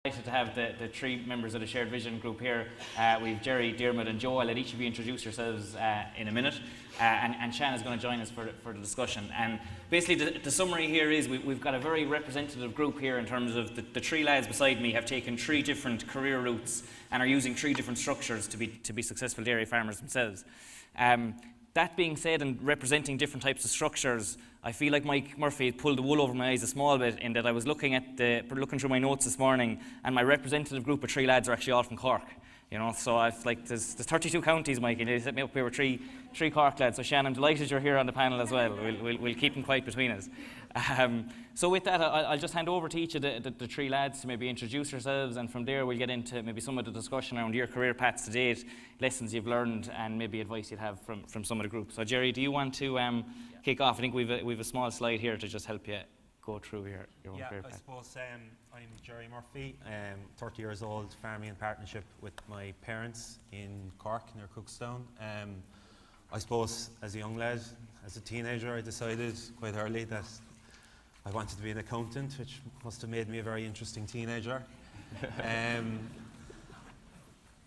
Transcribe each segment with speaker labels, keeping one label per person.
Speaker 1: Delighted to have the three members of the Shared Vision group here. We've Gerry, Dearman and Joe. I'll let each of you introduce yourselves in a minute. And Shan is going to join us for the discussion. And basically the summary here is we've got a very representative group here in terms of the three lads beside me have taken three different career routes and are using three different structures to be successful dairy farmers themselves. That being said, and representing different types of structures, I feel like Mike Murphy pulled the wool over my eyes a small bit in that I was looking through my notes this morning, and my representative group of three lads are actually all from Cork. So I've there's 32 counties, Mike, and they set me up here with three Cork lads. So Shan, I'm delighted you're here on the panel as well. We'll keep them quiet between us. So with that, I'll just hand over to each of the three lads to maybe introduce yourselves, and from there we'll get into maybe some of the discussion around your career paths to date, lessons you've learned, and maybe advice you'd have from some of the group. So Gerry, do you want to kick off? I think we've a small slide here to just help you go through your own career path.
Speaker 2: I suppose I'm Gerry Murphy, 30 years old, farming in partnership with my parents in Cork near Cookstown. I suppose as a young lad, as a teenager, I decided quite early that I wanted to be an accountant, which must have made me a very interesting teenager.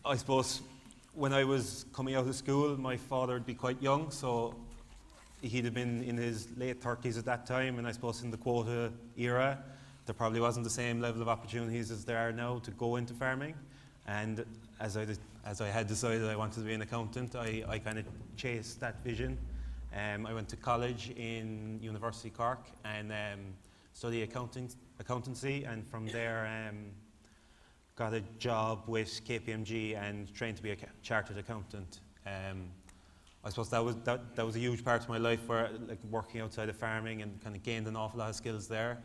Speaker 2: I suppose when I was coming out of school, my father would be quite young, so he'd have been in his late 30s at that time, and I suppose in the quota era, there probably wasn't the same level of opportunities as there are now to go into farming. And as I had decided I wanted to be an accountant, I kind of chased that vision. I went to college in University Cork and studied accountancy, and from there got a job with KPMG and trained to be a chartered accountant. I suppose that was a huge part of my life, where working outside of farming, and kind of gained an awful lot of skills there.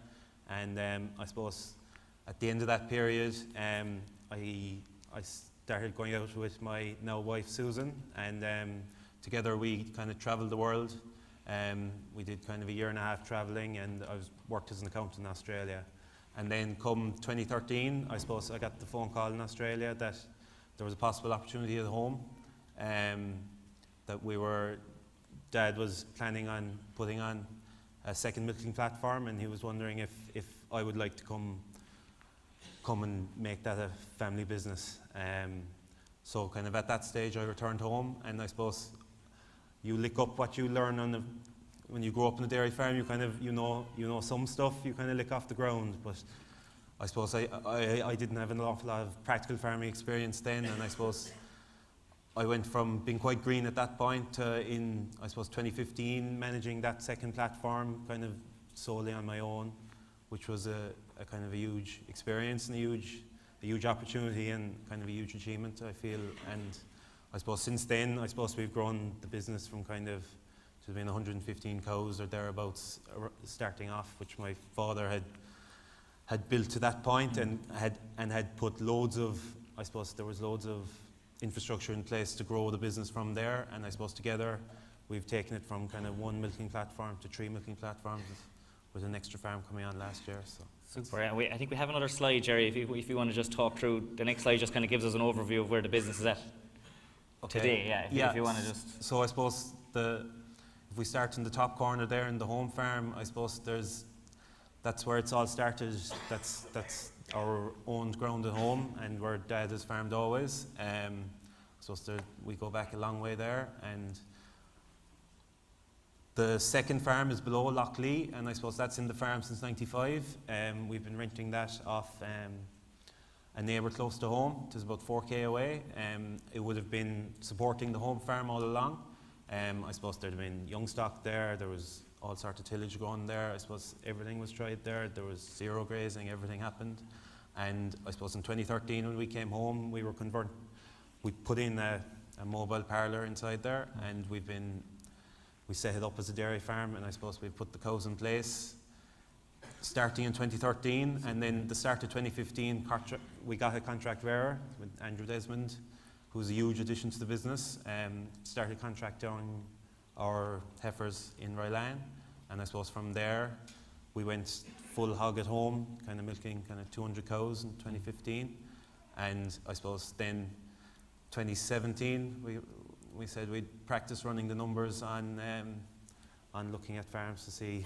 Speaker 2: And I suppose at the end of that period, I started going out with my now wife Susan, and together we kind of travelled the world. We did kind of a year and a half travelling, and I worked as an accountant in Australia. And then come 2013, I suppose I got the phone call in Australia that there was a possible opportunity at home. That Dad was planning on putting on a second milking platform, and he was wondering if I would like to come and make that a family business. So kind of at that stage I returned home, and I suppose you lick up what you learn when you grow up in a dairy farm. You kind of you know some stuff you kind of lick off the ground, but I suppose I didn't have an awful lot of practical farming experience then, and I suppose I went from being quite green at that point to in, I suppose, 2015, managing that second platform kind of solely on my own, which was a kind of a huge experience and a huge opportunity and kind of a huge achievement, I feel. And I suppose since then, I suppose we've grown the business from kind of to being 115 cows or thereabouts starting off, which my father had built to that point, and had put loads of, I suppose there was loads of infrastructure in place to grow the business from there. And I suppose together we've taken it from kind of one milking platform to three milking platforms, with an extra farm coming on last year. So
Speaker 1: super. I think we have another slide, Gerry, if you want to just talk through. The next slide just kind of gives us an overview of where the business is at today. If you want to just.
Speaker 2: So I suppose if we start in the top corner there in the home farm, I suppose that's where it's all started. That's our owned ground at home, and where Dad has farmed always. So we go back a long way there, and the second farm is below Loughley, and I suppose that's in the farm since '95. We've been renting that off a neighbour close to home. It is about 4k away. It would have been supporting the home farm all along. I suppose there'd have been young stock there. There was all sorts of tillage going there. I suppose everything was tried there. There was zero grazing. Everything happened. And I suppose in 2013, when we came home, we put in a mobile parlour inside there, and we set it up as a dairy farm, and I suppose we put the cows in place starting in 2013, and then the start of 2015, we got a contract bearer with Andrew Desmond, who's a huge addition to the business. Started contracting our heifers in Rylan, and I suppose from there we went full hog at home, kind of milking kind of 200 cows in 2015, and I suppose then 2017 we said we'd practice running the numbers on looking at farms to see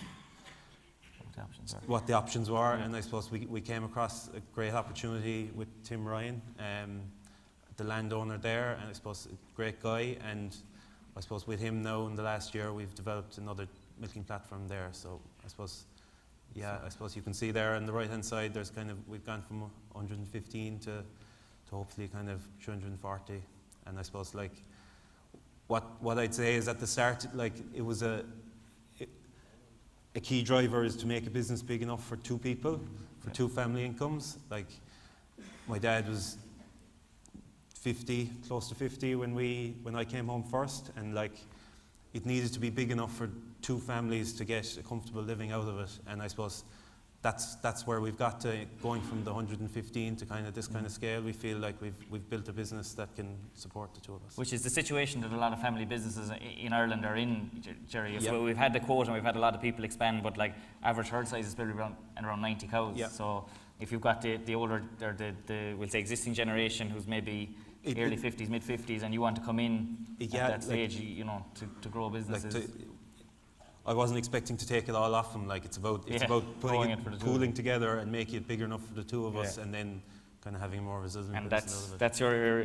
Speaker 2: what the options were, and I suppose we came across a great opportunity with Tim Ryan, the landowner there, and I suppose a great guy, and I suppose with him now in the last year we've developed another milking platform there. So I suppose, I suppose you can see there on the right hand side there's we've gone from 115 to hopefully kind of 340, and I suppose like what I'd say is at the start, like it was a key driver is to make a business big enough for two people, for two family incomes. Like my dad was 50, close to 50 when I came home first, and like it needed to be big enough for two families to get a comfortable living out of it. And I suppose that's where we've got to, going from the 115 to kind of this kind of scale. We feel like we've built a business that can support the two of us.
Speaker 1: Which is the situation that a lot of family businesses in Ireland are in, Gerry.
Speaker 2: Yep.
Speaker 1: So we've had the quote and we've had a lot of people expand, but like average herd size is probably around 90 cows.
Speaker 2: Yep.
Speaker 1: So if you've got the older, or the we'll say existing generation who's maybe early 50s, mid 50s, and you want to come in at that stage, you know, to grow businesses.
Speaker 2: I wasn't expecting to take it all off them. Like it's about putting it pooling together and making it bigger enough for the two of us, and then kind of having more resilient.
Speaker 1: And is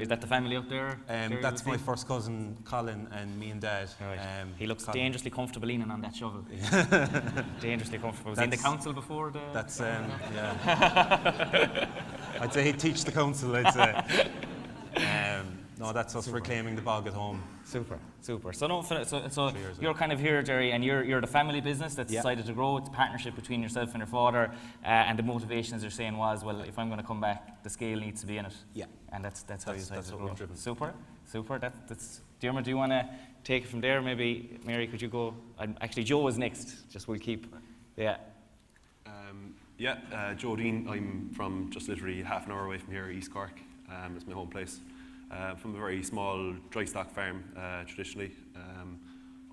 Speaker 1: that the family up there?
Speaker 2: That's my first cousin Colin and me and Dad.
Speaker 1: Right. He looks dangerously comfortable leaning on that shovel. Dangerously comfortable. Was he in the council before?
Speaker 2: That's yeah. I'd say he'd teach the council. I'd say. No, that's us reclaiming the bog at home.
Speaker 1: Super. So you're kind of here, Gerry, and you're the family business that's decided to grow. It's a partnership between yourself and your father, and the motivation, as you're saying, was, well, if I'm going to come back, the scale needs to be in it. Yeah. And that's how you decided to grow. Super. That's Dearman, do you want to take it from there? Maybe Mary, could you go? Actually, Joe was next. Just we'll keep. Yeah.
Speaker 3: Joe Dean. I'm from just literally half an hour away from here, East Cork. It's my home place. From a very small dry stock farm, traditionally.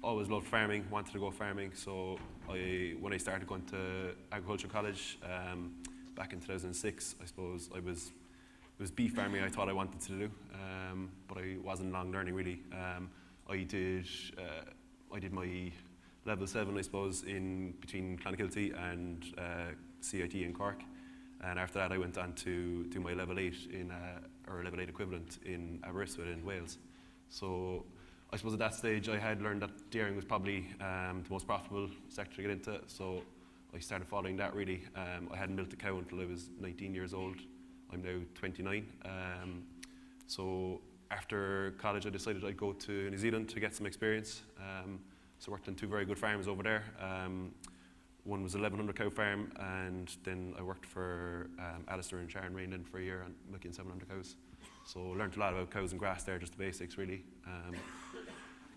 Speaker 3: Always loved farming, wanted to go farming, so when I started going to agriculture college back in 2006, I suppose it was beef farming I thought I wanted to do, but I wasn't long learning really. I did my level 7, I suppose, in between Clonakilty and CIT in Cork. And after that, I went on to do my level 8 or level 8 equivalent in Aberystwyth in Wales. So I suppose at that stage, I had learned that dairying was probably the most profitable sector to get into. So I started following that really. I hadn't milked a cow until I was 19 years old. I'm now 29. So after college, I decided I'd go to New Zealand to get some experience. So I worked on 2 very good farms over there. One was a 1,100 cow farm, and then I worked for Alistair and Sharon Rainland for a year on milking 700 cows. So learned a lot about cows and grass there, just the basics really.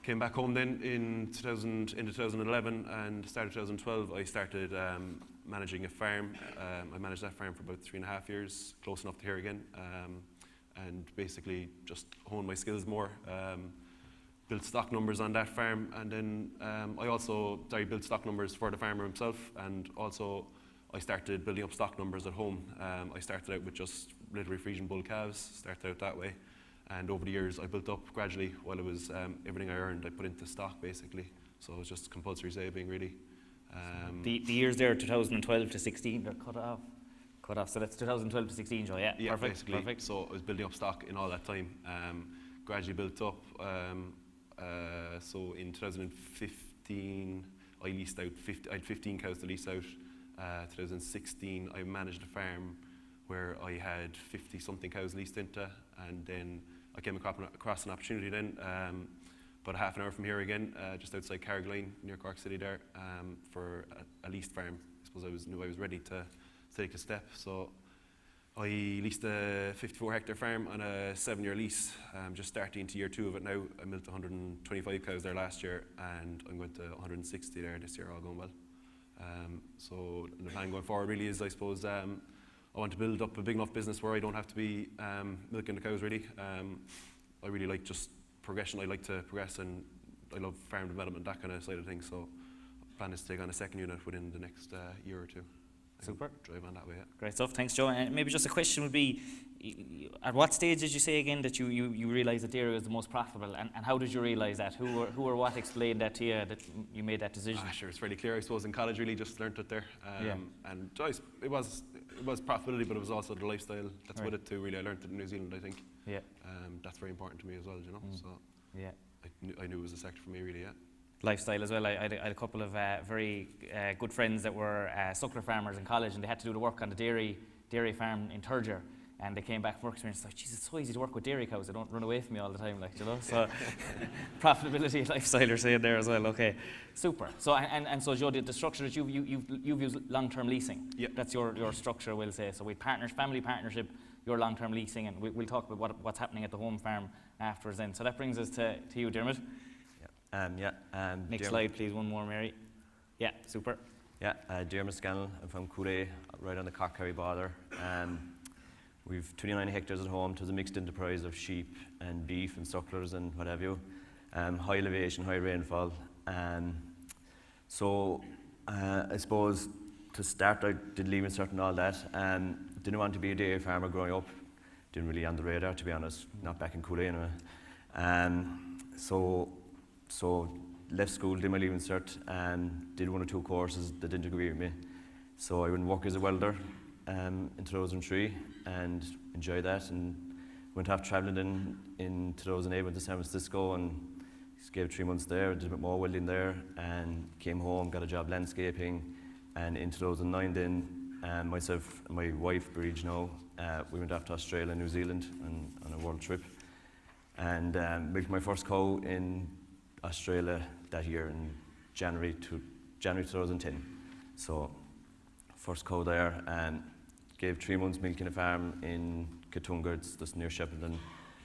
Speaker 3: Came back home then in 2011, and started 2012. I started managing a farm. I managed that farm for about 3.5 years, close enough to here again, and basically just honed my skills more. Built stock numbers on that farm, and then I built stock numbers for the farmer himself, and also I started building up stock numbers at home. I started out with just literally Frisian bull calves, started out that way, and over the years I built up gradually. While it was everything I earned I put into stock basically, so it was just compulsory saving really.
Speaker 1: The years there, 2012 to 16, they're cut off, so that's 2012 to 16, Joe, yeah, perfect.
Speaker 3: So I was building up stock in all that time, gradually built up. So in 2015, I leased out. I had 15 cows to lease out. 2016, I managed a farm where I had 50-something cows leased into, and then I came across an opportunity then, about half an hour from here again, just outside Carrigaline, near Cork City there, for a leased farm. I suppose knew I was ready to take a step, so I leased a 54-hectare farm on a 7-year lease. Just starting into year 2 of it now. I milked 125 cows there last year, and I'm going to 160 there this year, all going well. So the plan going forward really is, I suppose, I want to build up a big enough business where I don't have to be milking the cows really. I really like just progression. I like to progress, and I love farm development, that kind of side of things. So the plan is to take on a second unit within the next year or 2.
Speaker 1: Super.
Speaker 3: Drive on that way, yeah.
Speaker 1: Great stuff. Thanks, Joe. And maybe just a question would be, at what stage did you say again that you realised that dairy was the most profitable, and how did you realise that? Who or what explained that to you, that you made that decision?
Speaker 3: Sure, it's fairly clear. I suppose in college, really just learnt it there. And it was profitability, but it was also the lifestyle that's with it too. Really, I learnt it in New Zealand, I think.
Speaker 1: Yeah.
Speaker 3: That's very important to me as well, you know. So
Speaker 1: yeah,
Speaker 3: I knew it was a sector for me, really. Yeah.
Speaker 1: Lifestyle as well. I had a couple of very good friends that were suckler farmers in college, and they had to do the work on the dairy farm in third year. And they came back from work experience like, geez, it's so easy to work with dairy cows. They don't run away from me all the time, like, you know. So profitability, lifestyle, you're saying there as well. Okay, super. So and so, Joe, the structure that you've used long-term leasing.
Speaker 3: Yeah.
Speaker 1: That's your structure, we'll say. So with family partnership, your long-term leasing, and we'll talk about what's happening at the home farm afterwards. Then, so that brings us to you, Dermot. Next slide, please. One more, Mary. Yeah, super.
Speaker 4: Yeah, Dermot Scannell. I'm from Cooley, right on the Cork-Kerry border. We've 29 hectares at home. It was a mixed enterprise of sheep and beef and sucklers and what have you. High elevation, high rainfall. So I suppose to start, I did leave cert and all that. Didn't want to be a dairy farmer growing up. Didn't really on the radar, to be honest. Not back in Cooley anyway. So left school, did my leaving cert, and did 1 or 2 courses that didn't agree with me. So I went and work as a welder in 2003 and enjoyed that, and went off travelling in 2008, went to San Francisco and gave 3 months there, did a bit more welding there, and came home, got a job landscaping, and in 2009 then myself and my wife, Bridge now, we went off to Australia and New Zealand on a world trip, and milked my first cow in Australia that year in January 2010. So first cow there, and gave 3 months milking a farm in Katunga, it's just near Shepparton,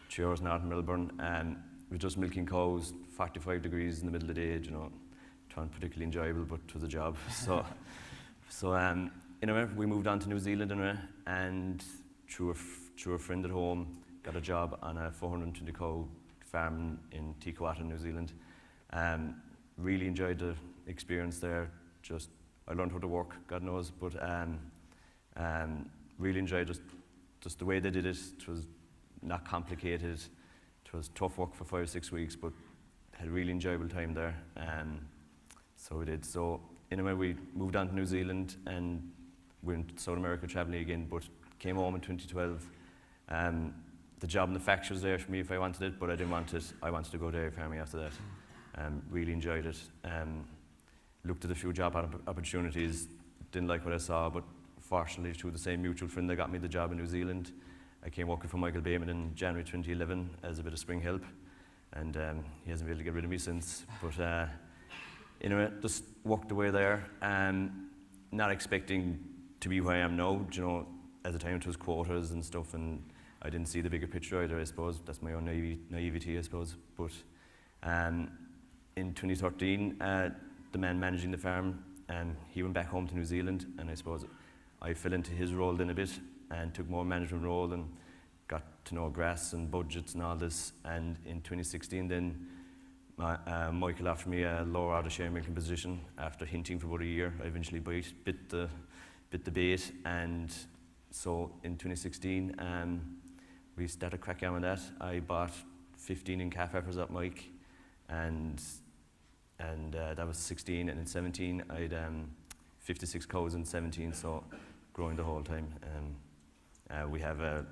Speaker 4: 3 hours north of Melbourne, and we were just milking cows, 45 degrees in the middle of the day, you know. It wasn't particularly enjoyable, but it was a job. So anyway, we moved on to New Zealand anyway, and through a friend at home, got a job on a 420 cow farm in Tikawata, New Zealand. Really enjoyed the experience there. Just I learned how to work, God knows, but really enjoyed just the way they did it. It was not complicated. It was tough work for 5 or 6 weeks, but had a really enjoyable time there. So we did. So anyway, we moved on to New Zealand and went to South America traveling again, but came home in 2012. The job in the factory was there for me if I wanted it, but I didn't want it. I wanted to go dairy farming after that. Really enjoyed it. Looked at a few job opportunities, didn't like what I saw, but fortunately through the same mutual friend that got me the job in New Zealand, I came working for Michael Bayman in January 2011 as a bit of spring help, and he hasn't been able to get rid of me since. But anyway, just worked away there, not expecting to be where I am now. You know, at the time it was quotas and stuff, and I didn't see the bigger picture either, I suppose. That's my own naivety, I suppose. But in 2013, the man managing the farm, he went back home to New Zealand, and I suppose I fell into his role then a bit and took more management role and got to know grass and budgets and all this. And in 2016 then, Michael offered me a lower order share milking position after hinting for about a year. I eventually bit the bait, and so in 2016 we started cracking on with that. I bought 15 in calf heifers at Mike, and that was 16, and in 17 I had 56 cows in 17, so growing the whole time. We have a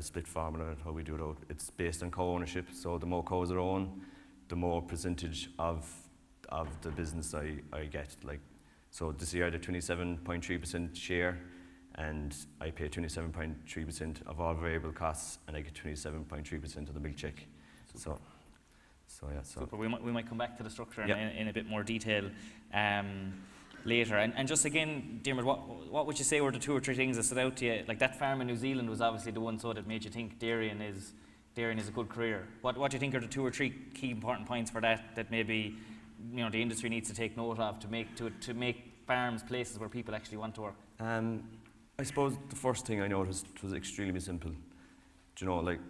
Speaker 4: split formula how we do it out. It's based on cow ownership, so the more cows I own, the more percentage of the business I get. Like, so this year I had a 27.3% share, and I pay 27.3% of all variable costs, and I get 27.3% of the milk check. So yeah. So
Speaker 1: super. We might come back to the structure
Speaker 4: Yep.
Speaker 1: in a bit more detail later. And just again, Dermot, what would you say were the 2 or 3 things that stood out to you? Like that farm in New Zealand was obviously the one that made you think dairying is a good career. What do you think are the 2 or 3 key important points for that maybe the industry needs to take note of to make farms places where people actually want to work?
Speaker 4: I suppose the first thing I noticed was extremely simple. Do you know, like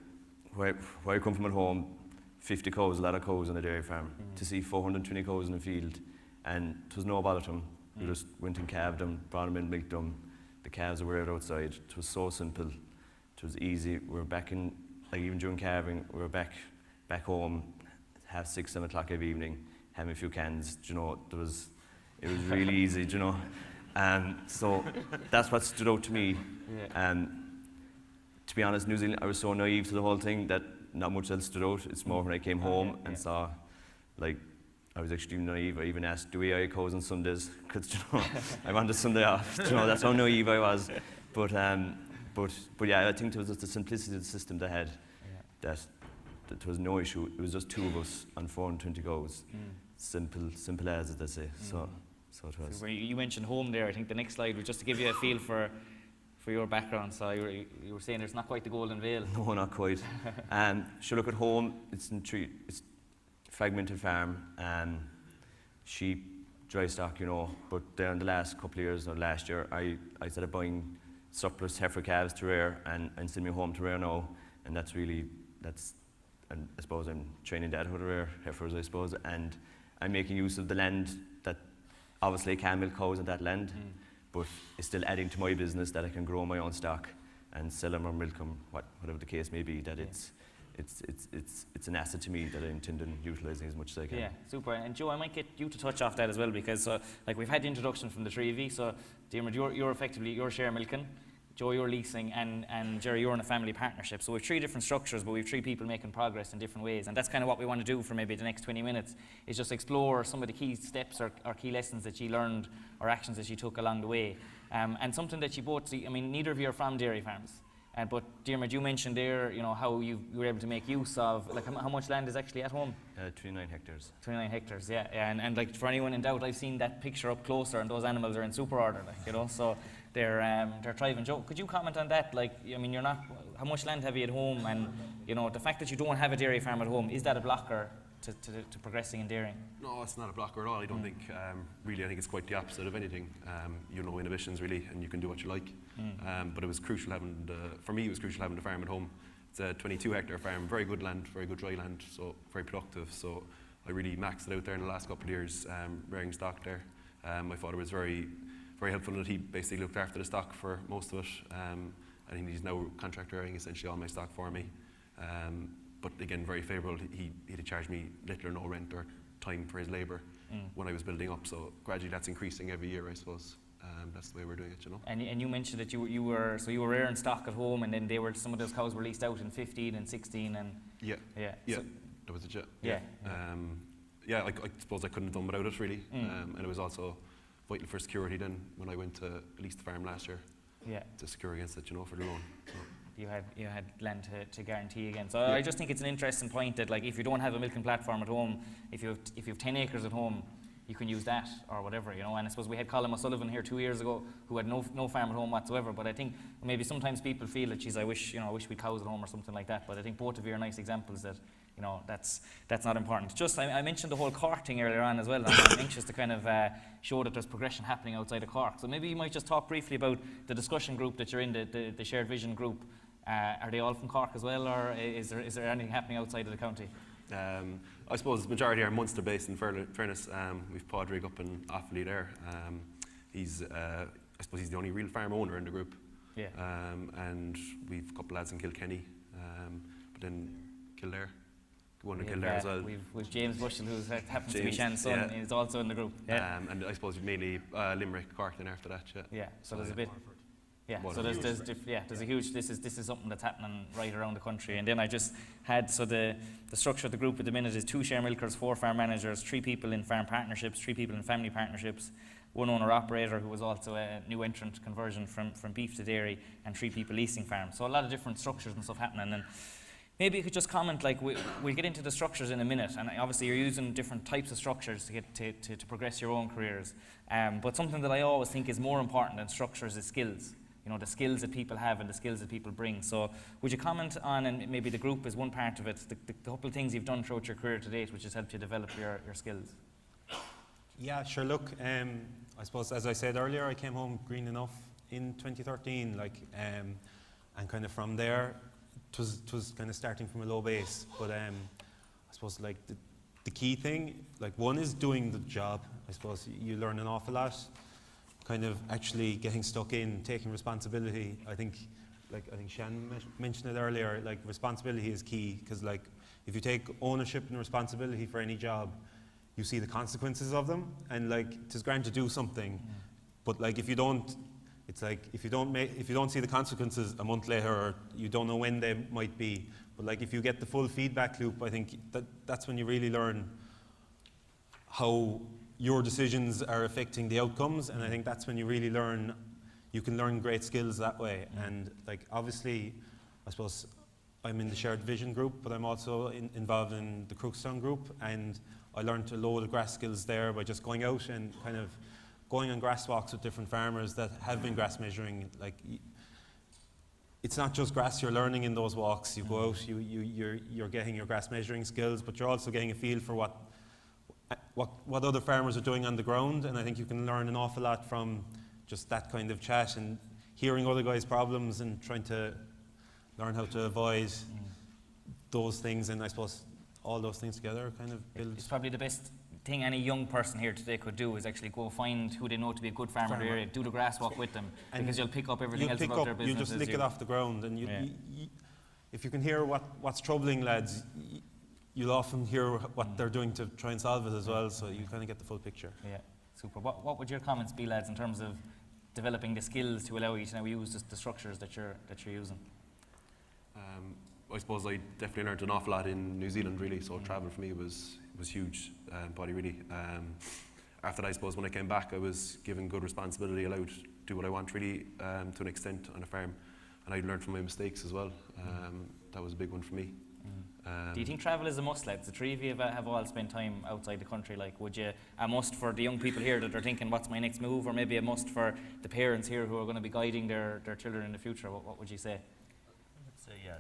Speaker 4: where I come from at home, 50 cows, a lot of cows on a dairy farm. To see 420 cows in the field, and it was no bother to them. We just went and calved them, brought them in, milked them. The calves were out outside. It was so simple. It it was easy. We were back in, like even during calving, we were back home, 6:30, 7 o'clock every evening, having a few cans. You know, it was really easy. You know, and so that's what stood out to me. And to be honest, New Zealand, I was so naive to the whole thing that not much else stood out. It's more when I came home and saw, like, I was extremely naive. I even asked, do we eat cows on Sundays? Because, you know, I wanted Sunday off. You know, that's how naive I was. But yeah, I think it was just the simplicity of the system they had, that there was no issue. It was just 2 of us on 420 cows. Simple as they say. So it was.
Speaker 1: So you mentioned home there. I think the next slide was just to give you a feel for your background. So you were saying it's not quite the golden veil.
Speaker 4: No, not quite. Should look at home. It's fragmented farm, sheep, dry stock, you know. But there in the last couple of years, or last year, I started buying surplus heifer calves to rear and send me home to rear now. And and I suppose I'm training dad how to rear heifers, I suppose. And I'm making use of the land that obviously I can milk cows on that land, but it's still adding to my business that I can grow my own stock and sell them or milk them, whatever the case may be, that it's an asset to me that I intend on utilising as much as I can.
Speaker 1: Yeah, super. And Joe, I might get you to touch off that as well, because like we've had the introduction from the 3 of you. So Dearman, you're effectively, you're share milking, Joe, you're leasing, and Gerry, you're in a family partnership. So we've 3 different structures, but we've 3 people making progress in different ways. And that's kind of what we want to do for maybe the next 20 minutes, is just explore some of the key steps or key lessons that you learned or actions that you took along the way. And something that you both see, I mean, neither of you are from dairy farms. But Dearman, you mentioned there, you know, how you were able to make use of, like, how much land is actually at home?
Speaker 4: 29 hectares.
Speaker 1: 29 hectares, yeah. And like, for anyone in doubt, I've seen that picture up closer, and those animals are in super order, like, you know, so they're thriving. Joe, could you comment on that? Like, I mean, how much land have you at home? And, you know, the fact that you don't have a dairy farm at home, is that a blocker to progressing in dairying?
Speaker 3: No, it's not a blocker at all. I don't think, really, I think it's quite the opposite of anything. You know, inhibitions really, and you can do what you like. But it was crucial for me, it was crucial having the farm at home. It's a 22 hectare farm, very good land, very good dry land, so very productive. So I really maxed it out there in the last couple of years, rearing stock there. My father was very, very helpful in that he basically looked after the stock for most of it. And he's now contract rearing essentially all my stock for me. But again, very favourable. He'd charge me little or no rent or time for his labour when I was building up. So gradually that's increasing every year, I suppose. That's the way we're doing it, you know.
Speaker 1: And you mentioned that you were rearing stock at home, and then some of those cows were leased out in 15 and 16 and
Speaker 3: yeah.
Speaker 1: So,
Speaker 3: that was it.
Speaker 1: Yeah.
Speaker 3: I suppose I couldn't have done without it really. And it was also vital for security then when I went to lease the farm last year. Yeah. To secure against it, you know, for the loan. So.
Speaker 1: You had land to guarantee again. So I just think it's an interesting point that, like, if you don't have a milking platform at home, if you have 10 acres at home, you can use that or whatever, you know. And I suppose we had Colin O'Sullivan here 2 years ago who had no farm at home whatsoever. But I think maybe sometimes people feel that, geez, I wish we'd cows at home or something like that. But I think both of you are nice examples that, you know, that's not important. Just I mentioned the whole Cork thing earlier on as well. And I'm anxious to kind of show that there's progression happening outside of Cork. So maybe you might just talk briefly about the discussion group that you're in, the shared vision group. Are they all from Cork as well, or is there anything happening outside of the county?
Speaker 3: I suppose the majority are Munster based, in fairness. We've Padraig up in Offaly there. I suppose he's the only real farm owner in the group. Yeah. And we've a couple lads in Kilkenny, but then Kildare. One in Kildare as well.
Speaker 1: We've James Bushell, who happens to be Shan's son, is also in the group. Yeah.
Speaker 3: And I suppose mainly Limerick, Cork then after that.
Speaker 1: Yeah. So there's a bit. Yeah, so there's a huge, this is something that's happening right around the country. And then I just had, so the structure of the group at the minute is 2 share milkers, 4 farm managers, 3 people in farm partnerships, 3 people in family partnerships, 1 owner operator who was also a new entrant conversion from beef to dairy, and 3 people leasing farms. So a lot of different structures and stuff happening. And maybe you could just comment, like, we'll get into the structures in a minute, and obviously you're using different types of structures to get to progress your own careers. But something that I always think is more important than structures is skills. You know, the skills that people have and the skills that people bring. So would you comment on, and maybe the group is one part of it, the couple of things you've done throughout your career to date which has helped you develop your skills?
Speaker 2: Yeah, sure. Look, I suppose, as I said earlier, I came home green enough in 2013, and kind of from there, it was kind of starting from a low base. But I suppose, like, the key thing, like, one is doing the job. I suppose you learn an awful lot. Kind of actually getting stuck in, taking responsibility. I think like I think Shan mentioned it earlier, like responsibility is key, because like if you take ownership and responsibility for any job, you see the consequences of them, and like it's grand to do something, but like if you don't, it's like if you don't see the consequences a month later, or you don't know when they might be, but like if you get the full feedback loop, I think that's when you really learn how your decisions are affecting the outcomes, and I think that's when you really learn, you can learn great skills that way. And like obviously, I suppose I'm in the shared vision group, but I'm also involved in the Crookstown group, and I learned a load of grass skills there by just going out and kind of going on grass walks with different farmers that have been grass measuring. Like it's not just grass you're learning in those walks. You go out, you're getting your grass measuring skills, but you're also getting a feel for what other farmers are doing on the ground, and I think you can learn an awful lot from just that kind of chat and hearing other guys' problems and trying to learn how to avoid those things, and I suppose all those things together kind of builds.
Speaker 1: It's probably the best thing any young person here today could do is actually go find who they know to be a good farmer in the area, do the grass walk with them, and because you'll pick up everything else about their business.
Speaker 2: You just lick it off the ground, and if you can hear what's troubling lads, you'll often hear what they're doing to try and solve it as well, so you kind of get the full picture.
Speaker 1: Yeah, super. What would your comments be, lads, in terms of developing the skills to allow you to now use the structures that you're using?
Speaker 3: I suppose I definitely learned an awful lot in New Zealand, really. So travel for me was huge, body really. After that, I suppose when I came back, I was given good responsibility, allowed to do what I want really, to an extent on a farm, and I learned from my mistakes as well. That was a big one for me.
Speaker 1: Do you think travel is a must, lads? The three of you have all spent time outside the country. Like, would you a must for the young people here that are thinking, what's my next move, or maybe a must for the parents here who are going to be guiding their children in the future? What would you say?
Speaker 4: I'd say, yeah,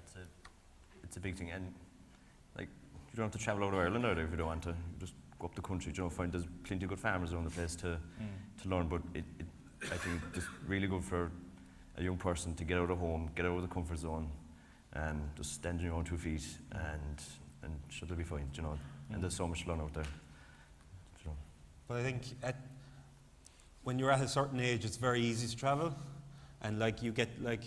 Speaker 4: it's a big thing, and like you don't have to travel out of Ireland either if you don't want to. You just go up the country, you know, find there's plenty of good farmers around the place to learn. But I think it's really good for a young person to get out of home, get out of the comfort zone, and just stand on your own 2 feet, and sure they'll be fine, you know. And there's so much to learn out there, you know.
Speaker 2: But I think when you're at a certain age, it's very easy to travel, and like you get like,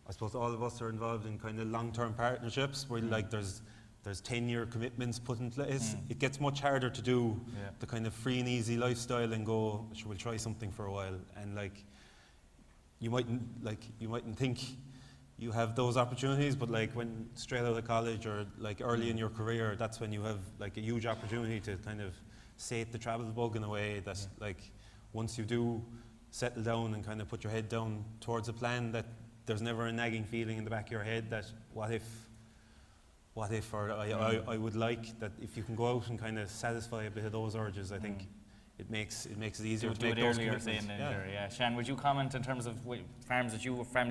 Speaker 2: I suppose all of us are involved in kind of long-term partnerships where like there's 10-year commitments put in place. It gets much harder to do the kind of free and easy lifestyle and go, sure, we'll try something for a while, and like you mightn't think you have those opportunities, but like when straight out of college or like early in your career, that's when you have like a huge opportunity to kind of sate the travel bug in a way that like once you do settle down and kind of put your head down towards a plan, that there's never a nagging feeling in the back of your head that what if, or I would like that. If you can go out and kind of satisfy a bit of those urges, I think it makes it easier to make those commitments.
Speaker 1: Shan, would you comment in terms of families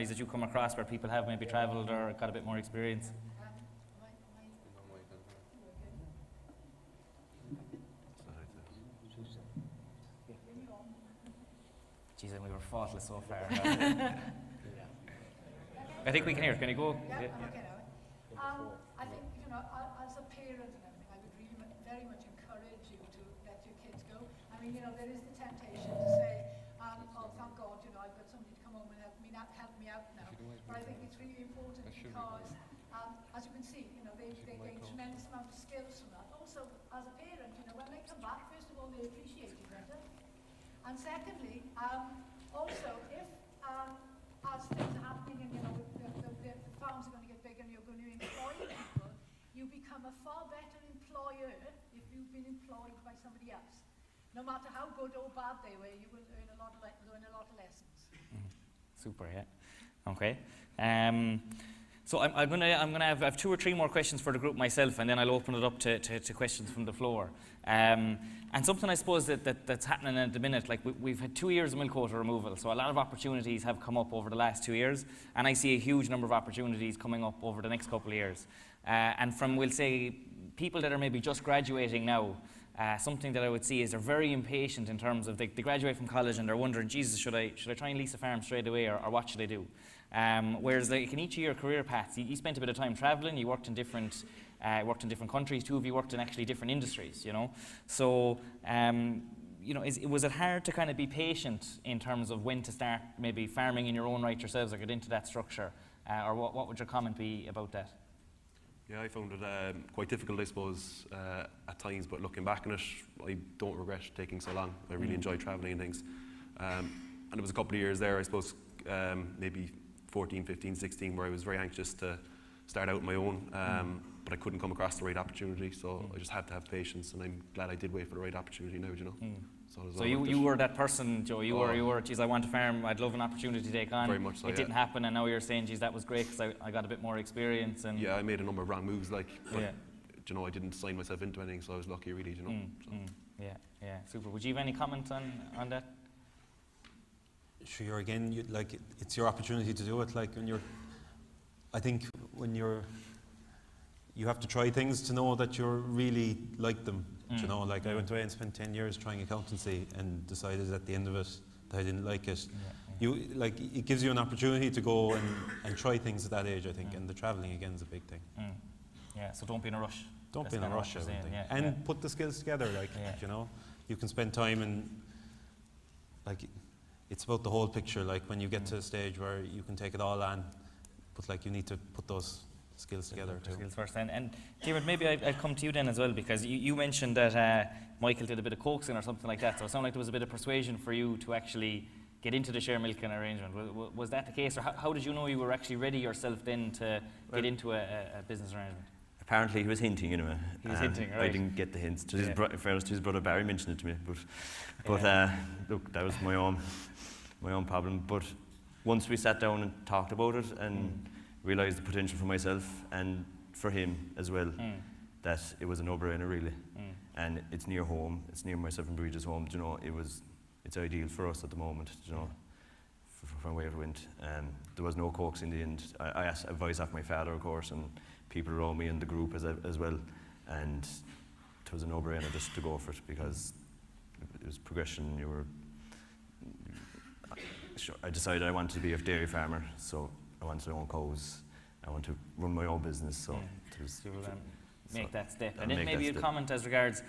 Speaker 1: that you come across where people have maybe travelled or got a bit more experience? Jeez, and we were faultless so far. I think we can hear. Can you go?
Speaker 5: Yeah, I'm okay now. I think, you know, as a parent and everything, I would really very much encourage you to let your kids go. I mean, you know, there is the temptation to say, oh, thank God, you know, I've got somebody to come home and help me out now. But I think it's really important because, as you can see, you know, they gain tremendous amount of skills from that. Also, as a parent, you know, when they come back, first of all, they appreciate you better. And secondly, also, if as things are happening and, you know, the farms are going to get bigger and you're going to employ people, you become a far better employer if you've been employed by somebody else. No matter how good or bad they were, you will learn a lot of lessons.
Speaker 1: Super, yeah. Okay. So I'm gonna have 2 or 3 more questions for the group myself, and then I'll open it up to questions from the floor. And something I suppose that's happening at the minute, like we've had 2 years of milk quota removal, so a lot of opportunities have come up over the last 2 years, and I see a huge number of opportunities coming up over the next couple of years. And from, we'll say, people that are maybe just graduating now, something that I would see is they're very impatient in terms of they graduate from college and they're wondering, Jesus, should I try and lease a farm straight away, or what should I do? Whereas like in each of your career paths, you spent a bit of time traveling, you worked in different countries, 2 of you worked in actually different industries, you know. So, you know, was it hard to kind of be patient in terms of when to start maybe farming in your own right yourselves or get into that structure? or what would your comment be about that?
Speaker 3: Yeah, I found it quite difficult, I suppose, at times, but looking back on it, I don't regret taking so long. I really enjoyed travelling and things. And it was a couple of years there, I suppose, maybe 14, 15, 16, where I was very anxious to start out on my own, but I couldn't come across the right opportunity, so I just had to have patience, and I'm glad I did wait for the right opportunity now, you know.
Speaker 1: So you were that person, Joe, you were, geez, I want to farm, I'd love an opportunity to take on.
Speaker 3: Very much so,
Speaker 1: It didn't happen, and now you're saying, geez, that was great because I got a bit more experience. And
Speaker 3: yeah, I made a number of wrong moves, like, but,
Speaker 1: Yeah.
Speaker 3: you know, I didn't sign myself into anything, so I was lucky, really, you know. So.
Speaker 1: Yeah, super. Would you have any comment on that?
Speaker 2: Sure, again, it's your opportunity to do it. Like I think when you have to try things to know that you're really like them. You know, like I went away and spent 10 years trying accountancy and decided at the end of it that I didn't like it. It gives you an opportunity to go and try things at that age, I think, and the travelling again is a big thing.
Speaker 1: Yeah, so don't be in a rush.
Speaker 2: Don't
Speaker 1: That's
Speaker 2: be in a
Speaker 1: kinda what
Speaker 2: rush,
Speaker 1: you're
Speaker 2: I would
Speaker 1: saying,
Speaker 2: think.
Speaker 1: yeah,
Speaker 2: And
Speaker 1: yeah.
Speaker 2: put the skills together, you know. You can spend time and, it's about the whole picture, like when you get to a stage where you can take it all on, but you need to put those skills together too.
Speaker 1: Skills first. And David, maybe I'd come to you then as well, because you mentioned that Michael did a bit of coaxing or something like that, so it sounded like there was a bit of persuasion for you to actually get into the share milking arrangement. Was that the case, or how did you know you were actually ready yourself then to get into a business arrangement?
Speaker 4: Apparently he was hinting anyway.
Speaker 1: He was hinting, right.
Speaker 4: I didn't get the hints. To in fairness to his brother Barry mentioned it to me, but look, that was my own problem. But once we sat down and talked about it and realised the potential for myself and for him as well, that it was a no-brainer really. And it's near home, it's near myself and Bridget's home, you know, it's ideal for us at the moment, you know, from where it went. There was no coaxing in the end. I asked advice off my father, of course, and people around me in the group as well, and it was a no-brainer just to go for it because it was progression. I decided I wanted to be a dairy farmer, so I wanted to own cows. I want to run my own business, so it was.
Speaker 1: You will make that step.
Speaker 4: I'll
Speaker 1: And then
Speaker 4: make
Speaker 1: maybe
Speaker 4: that
Speaker 1: you'd
Speaker 4: step.
Speaker 1: comment as regards,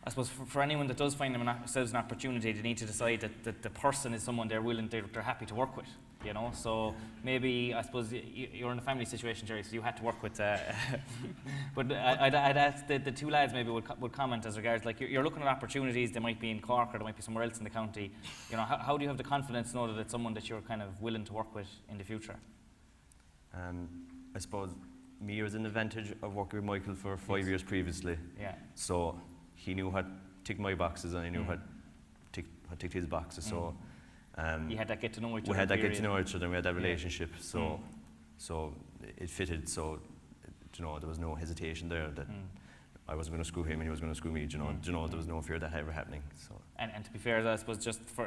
Speaker 1: I suppose, for anyone that does find themselves an opportunity, they need to decide that the person is someone they're happy to work with, you know. So maybe, I suppose, you're in a family situation, Gerry, so you had to work with. But I'd ask the two lads maybe would comment as regards, like, you're looking at opportunities. They might be in Cork or they might be somewhere else in the county. You know, how do you have the confidence to know that it's someone that you're kind of willing to work with in the future?
Speaker 4: I suppose me was an advantage of working with Michael for 5 years previously.
Speaker 1: Yeah.
Speaker 4: So he knew how to tick my boxes and I knew how ticked his boxes. So
Speaker 1: You had that get to know each other.
Speaker 4: we had that get to
Speaker 1: period.
Speaker 4: know each other and we had that relationship. So it fitted. So you know, there was no hesitation there that I wasn't going to screw him and he was going to screw me. You know, there was no fear of that ever happening. So.
Speaker 1: And to be fair, I suppose just for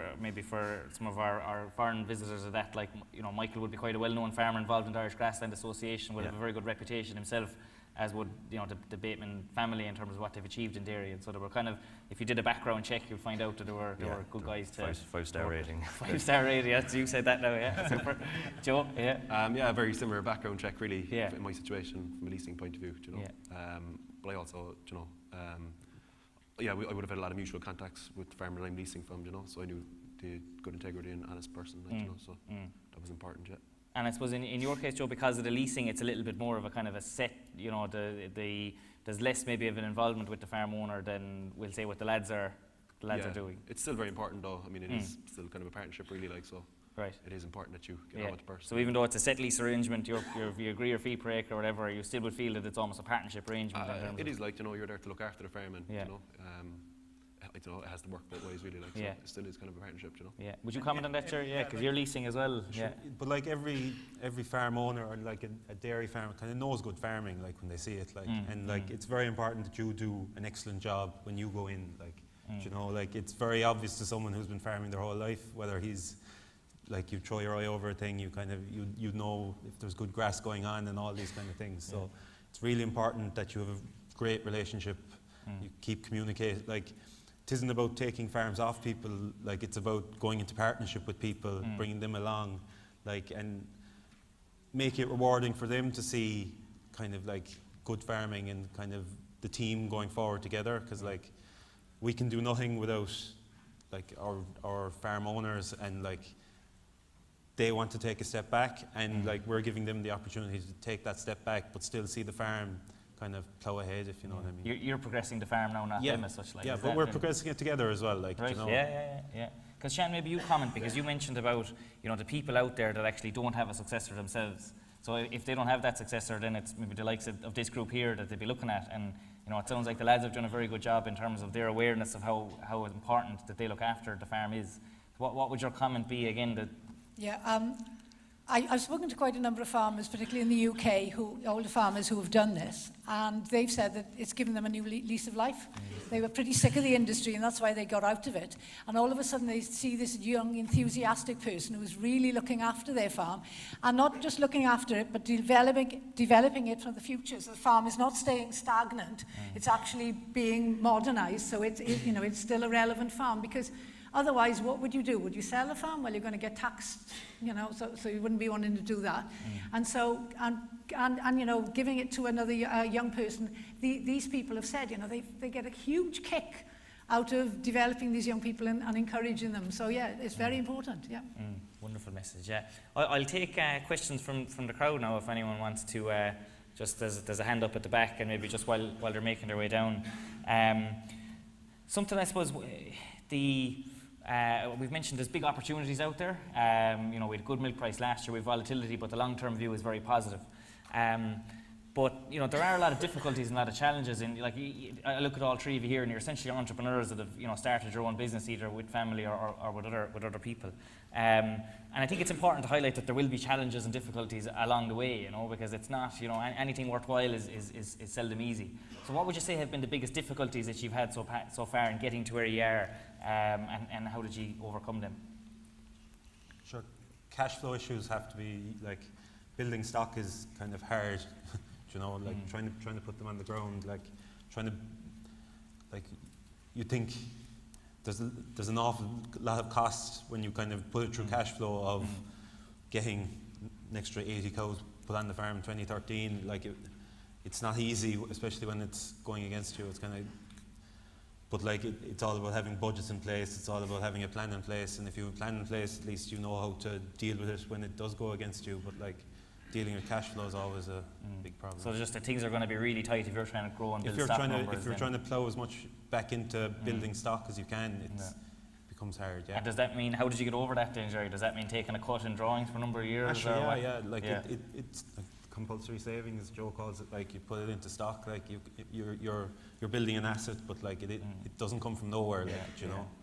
Speaker 1: some of our foreign visitors of that, like, you know, Michael would be quite a well-known farmer involved in the Irish Grassland Association, would have a very good reputation himself, as would, you know, the Bateman family in terms of what they've achieved in dairy. And so there were kind of, if you did a background check, you'd find out that there were good guys to.
Speaker 4: Five-star rating.
Speaker 1: 5-star rating. Yes, you said that now. Yeah, super. Joe. Yeah.
Speaker 3: Yeah, a very similar background check, really,
Speaker 1: Yeah.
Speaker 3: in my situation from a leasing point of view. You know,
Speaker 1: Yeah.
Speaker 3: but I also, you know, I would have had a lot of mutual contacts with the farmer I'm leasing from. You know, so I knew the good integrity and honest person. Like, you know, so that was important. Yeah.
Speaker 1: And I suppose in your case, Joe, because of the leasing, it's a little bit more of a kind of a set, you know, there's less maybe of an involvement with the farm owner than, we'll say, what the lads are doing.
Speaker 3: It's still very important, though. I mean, it is still kind of a partnership, really, like, so.
Speaker 1: Right.
Speaker 3: It is important that you get on with the person.
Speaker 1: So even though it's a set lease arrangement, you agree your fee per acre or whatever, you still would feel that it's almost a partnership arrangement. In terms
Speaker 3: It
Speaker 1: of
Speaker 3: is, like, you know, you're there to look after the farm, and
Speaker 1: Yeah.
Speaker 3: you know, it has to work both ways, really, like, so
Speaker 1: Yeah.
Speaker 3: it still is kind of a partnership, you know.
Speaker 1: Yeah. Would you comment on that, Gerry? Yeah, because you're leasing as well.
Speaker 2: Sure.
Speaker 1: Yeah.
Speaker 2: But like every farm owner or like a dairy farmer kind of knows good farming, like when they see it, like, and like it's very important that you do an excellent job when you go in, like, you know, like it's very obvious to someone who's been farming their whole life, whether he's like, you throw your eye over a thing, you kind of you know if there's good grass going on and all these kind of things. So it's really important that you have a great relationship. You keep communicating. Like, it isn't about taking farms off people, like it's about going into partnership with people, bringing them along, like, and make it rewarding for them to see kind of like good farming and kind of the team going forward together, because like we can do nothing without like our farm owners, and like they want to take a step back, and like we're giving them the opportunity to take that step back, but still see the farm kind of plough ahead, if you know what I mean.
Speaker 1: You're progressing the farm now, not them as such. Like,
Speaker 2: yeah,
Speaker 1: is
Speaker 2: but
Speaker 1: that
Speaker 2: we're
Speaker 1: kind of-
Speaker 2: progressing it together as well. Like,
Speaker 1: Right.
Speaker 2: you know.
Speaker 1: Yeah. Because Shan, maybe you comment, because you mentioned about, you know, the people out there that actually don't have a successor themselves. So if they don't have that successor, then it's maybe the likes of this group here that they'd be looking at. And you know, it sounds like the lads have done a very good job in terms of their awareness of how important that they look after the farm is. What would your comment be again? That
Speaker 5: Yeah, I've spoken to quite a number of farmers, particularly in the UK, older farmers who have done this, and they've said that it's given them a new lease of life. They were pretty sick of the industry, and that's why they got out of it. And all of a sudden, they see this young, enthusiastic person who's really looking after their farm, and not just looking after it, but developing it for the future. So the farm is not staying stagnant; it's actually being modernised. So it's still a relevant farm, because otherwise, what would you do? Would you sell the farm? Well, you're going to get taxed, so you wouldn't be wanting to do that. And so, and giving it to another young person, these people have said, they get a huge kick out of developing these young people and encouraging them. So yeah, it's very important, yeah.
Speaker 1: Wonderful message, yeah. I'll take questions from the crowd now if anyone wants to, just there's a hand up at the back, and maybe just while they're making their way down. Something I suppose, we've mentioned there's big opportunities out there. We had good milk price last year, we have volatility, but the long-term view is very positive. But there are a lot of difficulties and a lot of challenges. I look at all three of you here, and you're essentially entrepreneurs that have started your own business either with family or with other people. And I think it's important to highlight that there will be challenges and difficulties along the way, because it's not, anything worthwhile is seldom easy. So what would you say have been the biggest difficulties that you've had so far in getting to where you are, and how did you overcome them?
Speaker 2: Sure. Cash flow issues have to be, like, building stock is kind of hard, trying to put them on the ground, you think there's an awful lot of costs when you kind of put it through cash flow of getting an extra 80 cows put on the farm in 2013. It's not easy, especially when it's going against you. It's kind of, but it's all about having budgets in place. It's all about having a plan in place. And if you have a plan in place, at least you know how to deal with it when it does go against you. But dealing with cash flow is always a big problem.
Speaker 1: So just that things are going to be really tight if you're trying to grow and build stock numbers.
Speaker 2: If you're trying to plough as much back into building stock as you can, it becomes hard. Yeah.
Speaker 1: And does that mean, how did you get over that then, Gerry? Does that mean taking a cut in drawings for a number of years?
Speaker 2: Actually, it's like compulsory savings. Joe calls it. You put it into stock. You're building an asset, but it doesn't come from nowhere.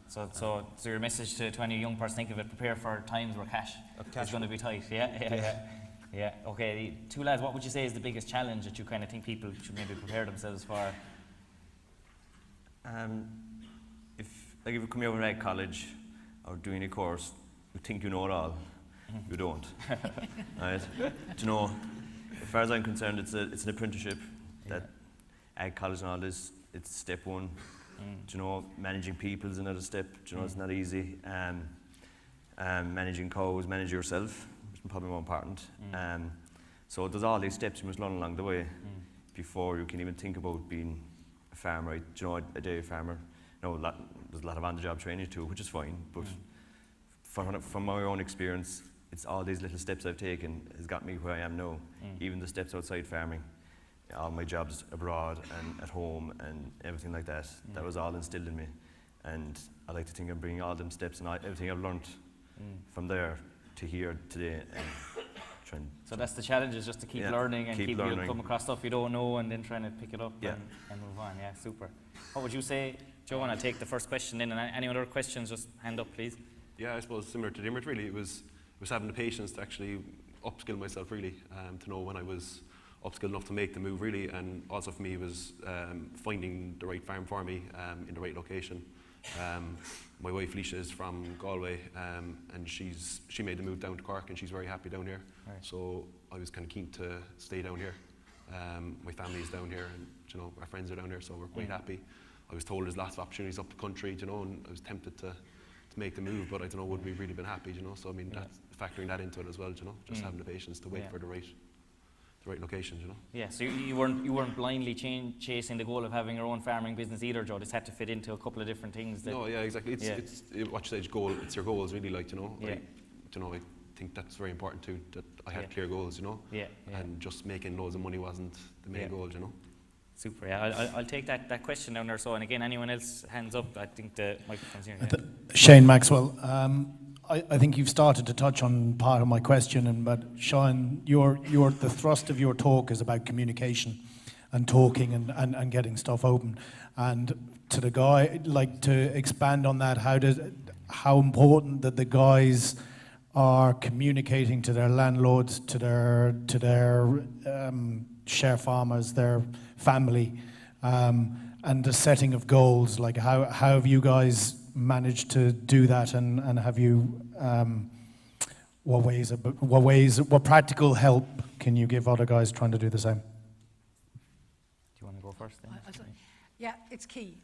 Speaker 1: So your message to any young person, think of it: prepare for times where cash is going to be tight. Yeah. Okay. The two lads, what would you say is the biggest challenge that you kind of think people should maybe prepare themselves for?
Speaker 4: If you come over at college or doing a course, you think you know it all. You don't. Right? As far as I'm concerned, it's an apprenticeship. That ag college and all this, it's step one. Managing people is another step. It's not easy. Managing cows, manage yourself, which is probably more important. So there's all these steps you must learn along the way before you can even think about being a farmer. A dairy farmer. There's a lot of on-the-job training too, which is fine. But from my own experience, it's all these little steps I've taken has got me where I am now. Even the steps outside farming, all my jobs abroad and at home and everything like that. That was all instilled in me, and I like to think I'm bringing all them steps and everything I've learned from there to here today. And
Speaker 1: so that's the challenge, is just to keep learning and keep learning. Come across stuff you don't know and then trying to pick it up and move on. Yeah, super. What would you say, Joe? And I'll take the first question in, and any other questions, just hand up, please.
Speaker 3: Yeah, I suppose similar to Diarmuid, really, it was having the patience to actually upskill myself, really, to know when I was upskilled enough to make the move, really, and also for me was finding the right farm for me in the right location. My wife Leisha is from Galway, and she made the move down to Cork, and she's very happy down here. Right. So I was kind of keen to stay down here. My family is down here, and our friends are down here, so we're quite happy. I was told there's lots of opportunities up the country, and I was tempted to make the move, but I don't know, would we really been happy, So I mean, that's factoring that into it as well, just having the patience to wait for the right location,
Speaker 1: Yeah, so you weren't blindly chasing the goal of having your own farming business either, Joe. This had to fit into a couple of different things.
Speaker 3: No, yeah, exactly. It's what you say, goal. It's your goals, really. I think that's very important too, that I had
Speaker 1: Yeah.
Speaker 3: clear goals, you know,
Speaker 1: Yeah, yeah.
Speaker 3: and just making loads of money wasn't the main
Speaker 1: Yeah.
Speaker 3: goal, you know.
Speaker 1: Super, yeah. I'll take that question down there. So, and again, anyone else, hands up. I think the microphone's here. Yeah.
Speaker 6: Shane Maxwell, I think you've started to touch on part of my question, but Sean, the thrust of your talk is about communication and talking and getting stuff open. And to the guy, like to expand on that, how important that the guys are communicating to their landlords, to their share farmers, their family, and the setting of goals. Like how have you guys managed to do that, and have you what practical help can you give other guys trying to do the same?
Speaker 1: Do you want to go first then?
Speaker 5: Yeah, it's key.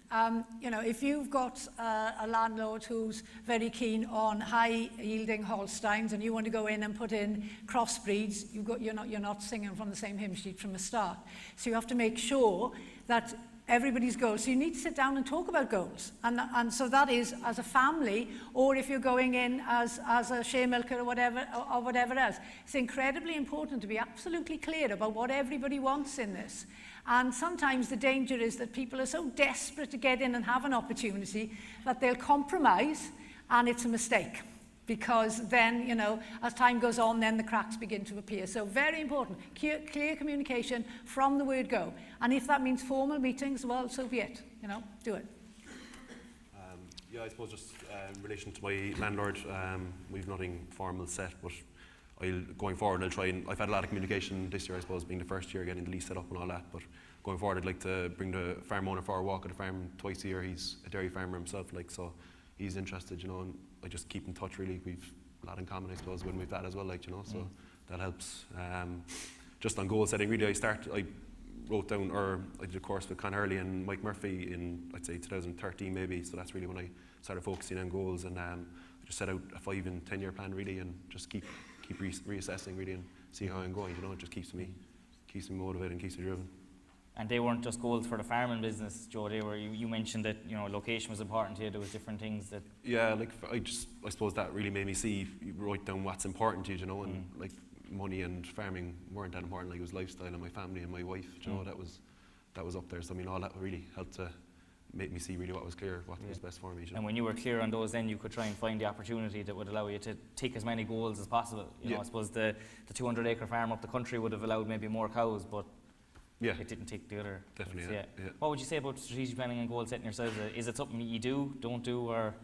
Speaker 5: You know, if you've got a landlord who's very keen on high-yielding Holsteins, and you want to go in and put in crossbreeds, you're not singing from the same hymn sheet from the start. So you have to make sure that everybody's goals. So you need to sit down and talk about goals, and so that is as a family, or if you're going in as a share milker or whatever else. It's incredibly important to be absolutely clear about what everybody wants in this. And sometimes the danger is that people are so desperate to get in and have an opportunity that they'll compromise, and it's a mistake. Because then, you know, as time goes on, then the cracks begin to appear. So very important, clear communication from the word go. And if that means formal meetings, well, so be it, you know, do it.
Speaker 3: Yeah, I suppose just in relation to my landlord, we've nothing formal set, but going forward, I've had a lot of communication this year, I suppose, being the first year, getting the lease set up and all that, but going forward, I'd like to bring the farm owner for a walk at the farm twice a year. He's a dairy farmer himself, like, so he's interested, you know, and I just keep in touch, really. We've a lot in common, I suppose, when we've that as well, like, you know, so that helps. Just on goal setting, really, I wrote down, or I did a course with Con Hurley and Mike Murphy in, I'd say, 2013 maybe, so that's really when I started focusing on goals, and I just set out a 5 and 10 year plan, really, and just keep reassessing, really, and see how I'm going, you know. It just keeps me motivated and keeps me driven.
Speaker 1: And they weren't just goals for the farming business, Joe. They were. You mentioned that, you know, location was important to you. There was different things that.
Speaker 3: Yeah, like I suppose that really made me see, write down what's important to you, you know, and like money and farming weren't that important. Like, it was lifestyle and my family and my wife, you know, that was up there. So I mean, all that really helped to make me see really what was clear, what was best for me. You know?
Speaker 1: And when you were clear on those, then you could try and find the opportunity that would allow you to take as many goals as possible. You know, I suppose the 200 acre farm up the country would have allowed maybe more cows, but it didn't take the other.
Speaker 3: Definitely, yeah.
Speaker 1: What would you say about strategic planning and goal setting yourselves? Is it something you do, don't do, or?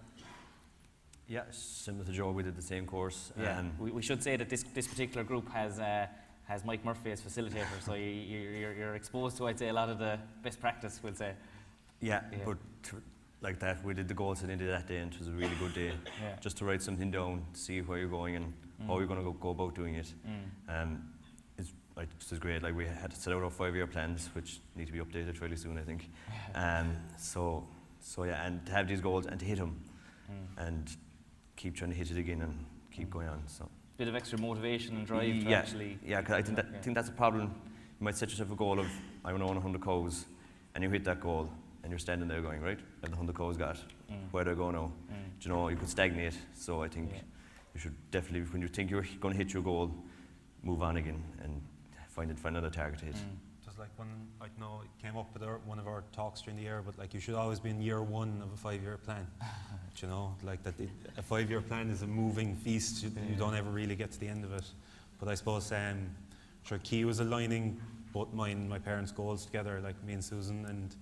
Speaker 4: Yeah, similar to Joe, we did the same course.
Speaker 1: Yeah, we should say that this particular group has Mike Murphy as facilitator, so you're exposed to, I'd say, a lot of the best practice, we'll say.
Speaker 4: Yeah, but like that, we did the goals at the end of that day, and it was a really good day. Just to write something down, see where you're going and how you're going to go about doing it. This is great. Like, we had to set out our 5 year plans, which need to be updated fairly soon, I think. So yeah, and to have these goals and to hit them, and keep trying to hit it again and keep going on. So
Speaker 1: bit of extra motivation and drive to actually.
Speaker 4: Yeah, because I think that's a problem. You might set yourself a goal of, I want to own 100 cows, and you hit that goal, and you're standing there going, right, have the 100 cows got? Where do I go now? Do you know, you could stagnate. So I think you should definitely, when you think you're going to hit your goal, move on again and find another target to hit.
Speaker 2: Just like when, I know it came up with one of our talks during the year, but like, you should always be in year 1 of a 5 year plan. You know, like that a 5 year plan is a moving feast. You don't ever really get to the end of it. But I suppose sure, key was aligning both mine and my parents' goals together, like me and Susan and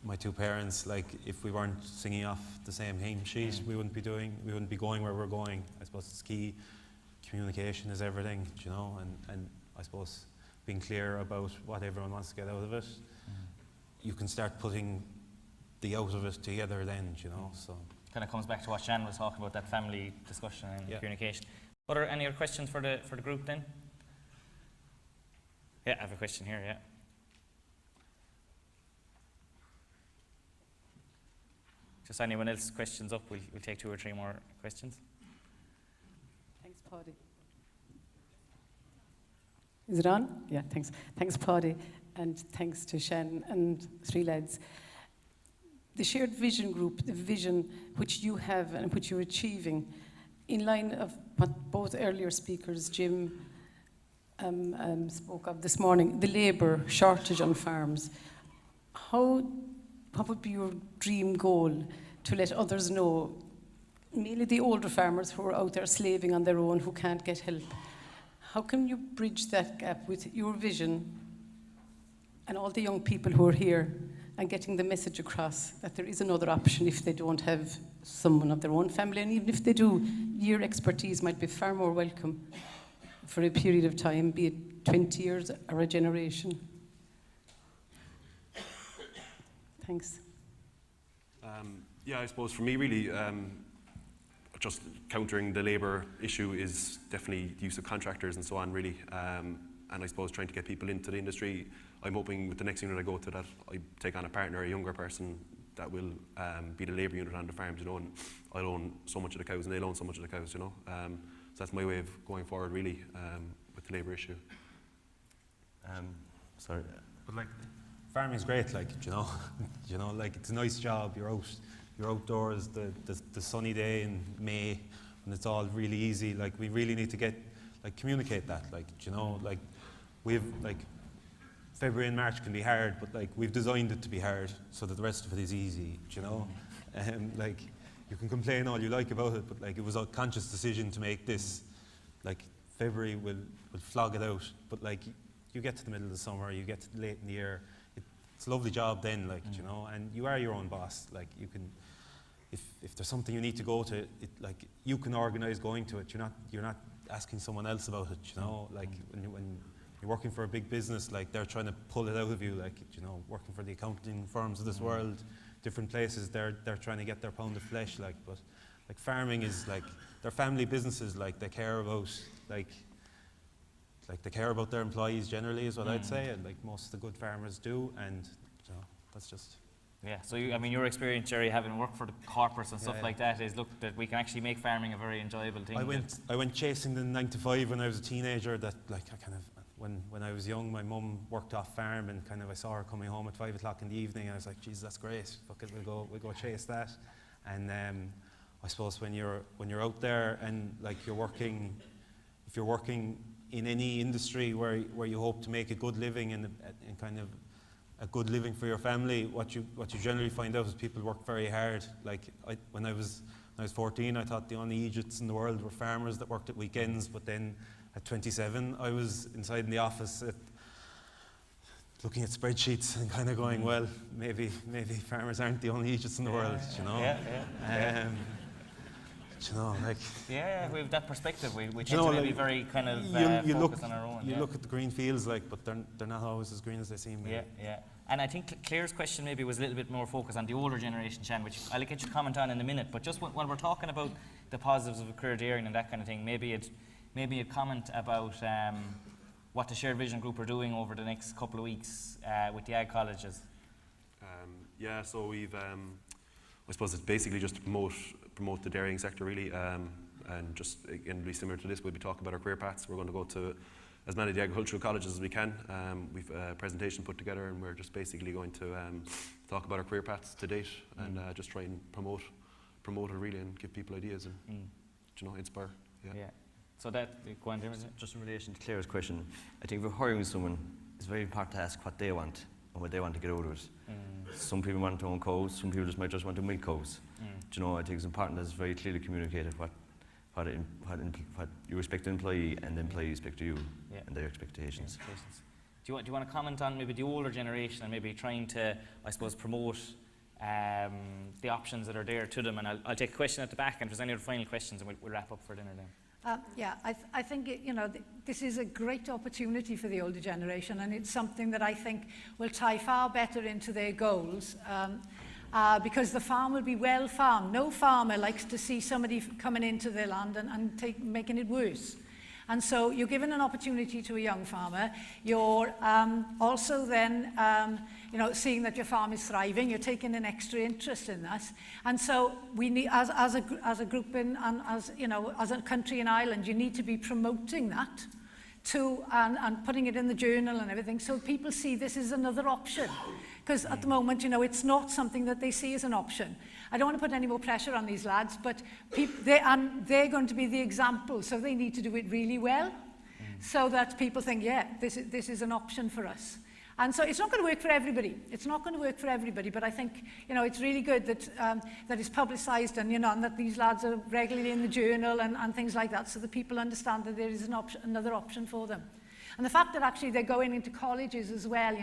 Speaker 2: my 2 parents. Like, if we weren't singing off the same hymn sheet, we wouldn't be going where we're going. I suppose it's key. Communication is everything, you know, and I suppose being clear about what everyone wants to get out of it. You can start putting the out of it together then, you know. So
Speaker 1: kind of comes back to what Shan was talking about, that family discussion and communication. Any other questions for the group then? Yeah, I have a question here, yeah. Just anyone else questions up, we'll take 2 or 3 more questions.
Speaker 7: Thanks, Paddy. Is it on? Yeah, thanks. Thanks, Paddy, and thanks to Shan and 3 lads. The shared vision group, the vision which you have and which you're achieving, in line of what both earlier speakers, Jim, spoke of this morning, the labour shortage on farms, what would be your dream goal to let others know, mainly the older farmers who are out there slaving on their own, who can't get help? How can you bridge that gap with your vision and all the young people who are here, and getting the message across that there is another option if they don't have someone of their own family, and even if they do, your expertise might be far more welcome for a period of time, be it 20 years or a generation. Thanks.
Speaker 3: Yeah, I suppose for me really, just countering the labour issue is definitely the use of contractors and so on really, and I suppose trying to get people into the industry. I'm hoping with the next unit I go to that I take on a partner, a younger person that will be the labour unit on the farms, you know, and I'll own so much of the cows and they'll own so much of the cows, you know. So that's my way of going forward really with the labour issue.
Speaker 4: Sorry.
Speaker 2: But like, farming's great, like, you know, you know, like it's a nice job. You're outdoors, the sunny day in May, and it's all really easy. Like, we really need to communicate that, like, you know, like February and March can be hard, but like we've designed it to be hard so that the rest of it is easy, you know. Like, you can complain all you like about it, but like it was a conscious decision to make this. Like, February will flog it out, but like you get to the middle of the summer, you get to late in the year, it's a lovely job then, like, you know, and you are your own boss. Like, you can, if there's something you need to go to, like, you can organise going to it. You're not asking someone else about it, you know. Like, when you're working for a big business, like, they're trying to pull it out of you, like, you know, working for the accounting firms of this world, different places, they're trying to get their pound of flesh, like, but like farming is like, they're family businesses, like, they care about, like they care about their employees generally, is what I'd say, and like most of the good farmers do, and you know, that's just.
Speaker 1: Yeah, so I mean, your experience, Gerry, having worked for the corporates and stuff like that, is look, that we can actually make farming a very enjoyable thing.
Speaker 2: I went chasing the 9 to 5 when I was a teenager. That, like, I kind of, when I was young, my mum worked off farm, and kind of I saw her coming home at 5 o'clock in the evening, and I was like, geez, that's great. Fuck it, we'll go chase that. And I suppose when you're out there and like if you're working in any industry where you hope to make a good living and kind of a good living for your family, what you generally find out is people work very hard. Like, when I was 14, I thought the only Egypts in the world were farmers that worked at weekends, but then at 27, I was inside in the office looking at spreadsheets and kind of going, well, maybe farmers aren't the only Egypts in the world, you know. You know, like.
Speaker 1: Yeah, we have that perspective. We tend
Speaker 2: know,
Speaker 1: to maybe
Speaker 2: like,
Speaker 1: very kind of focus on our own.
Speaker 2: You look at the green fields, like, but they're not always as green as they seem.
Speaker 1: Yeah. And I think Claire's question maybe was a little bit more focused on the older generation, Shan, which I'll get you to comment on in a minute. But just while we're talking about the positives of a career dairying and that kind of thing, maybe a comment about what the Shared Vision Group are doing over the next couple of weeks with the ag colleges.
Speaker 3: Yeah, so we've, I suppose it's basically just to promote the dairying sector really, and just again, really similar to this, we'll be talking about our career paths. We're going to go to as many of the agricultural colleges as we can. We've a presentation put together, and we're just basically going to talk about our career paths to date, and just try and promote it really, and give people ideas and you know, inspire. Yeah.
Speaker 1: So that, go on,
Speaker 4: Just in relation to Claire's question, I think if we're hiring someone, it's very important to ask what they want and what they want to get out of it. Some people want to own cows, some people might just want to milk cows. Do you know, I think it's important that it's very clearly communicated what you expect the employee and the employee expect you and their expectations.
Speaker 1: Do you want to comment on maybe the older generation and maybe trying to, I suppose, promote the options that are there to them? And I'll take a question at the back, and if there's any other final questions, and we'll wrap up for dinner then.
Speaker 5: I think this is a great opportunity for the older generation, and it's something that I think will tie far better into their goals, because the farm will be well farmed. No farmer likes to see somebody coming into their land and making it worse. And so you're given an opportunity to a young farmer. You're also then, seeing that your farm is thriving. You're taking an extra interest in that. And so we need, as a group and as a country in Ireland, you need to be promoting that and putting it in the journal and everything, so people see this is another option. Because at the moment, it's not something that they see as an option. I don't want to put any more pressure on these lads, but they're going to be the example, so they need to do it really well, so that people think, yeah, this is an option for us. And so it's not going to work for everybody. It's not going to work for everybody, but I think, it's really good that that it's publicised and, and that these lads are regularly in the journal and things like that, so that people understand that there is another option for them. And the fact that actually they're going into colleges as well,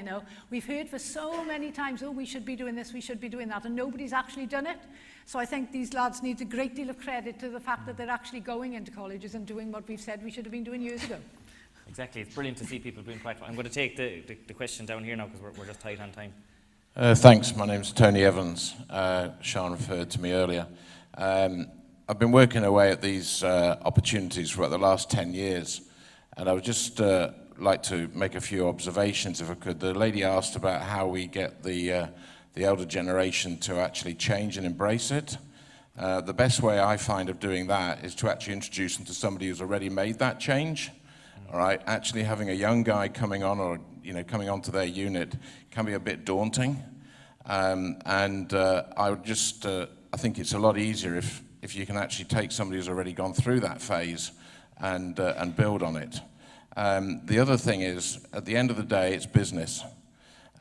Speaker 5: we've heard for so many times, oh, we should be doing this, we should be doing that, and nobody's actually done it. So I think these lads need a great deal of credit to the fact that they're actually going into colleges and doing what we've said we should have been doing years ago.
Speaker 1: Exactly, it's brilliant to see people being quite. I'm going to take the question down here now because we're just tight on time.
Speaker 8: Thanks, my name's Tony Evans. Sean referred to me earlier. I've been working away at these opportunities for the last 10 years, and I would just like to make a few observations if I could. The lady asked about how we get the elder generation to actually change and embrace it. The best way I find of doing that is to actually introduce them to somebody who's already made that change. All right, actually having a young guy coming on or coming onto their unit can be a bit daunting, and I would just I think it's a lot easier if you can actually take somebody who's already gone through that phase and build on it. The other thing is, at the end of the day, it's business,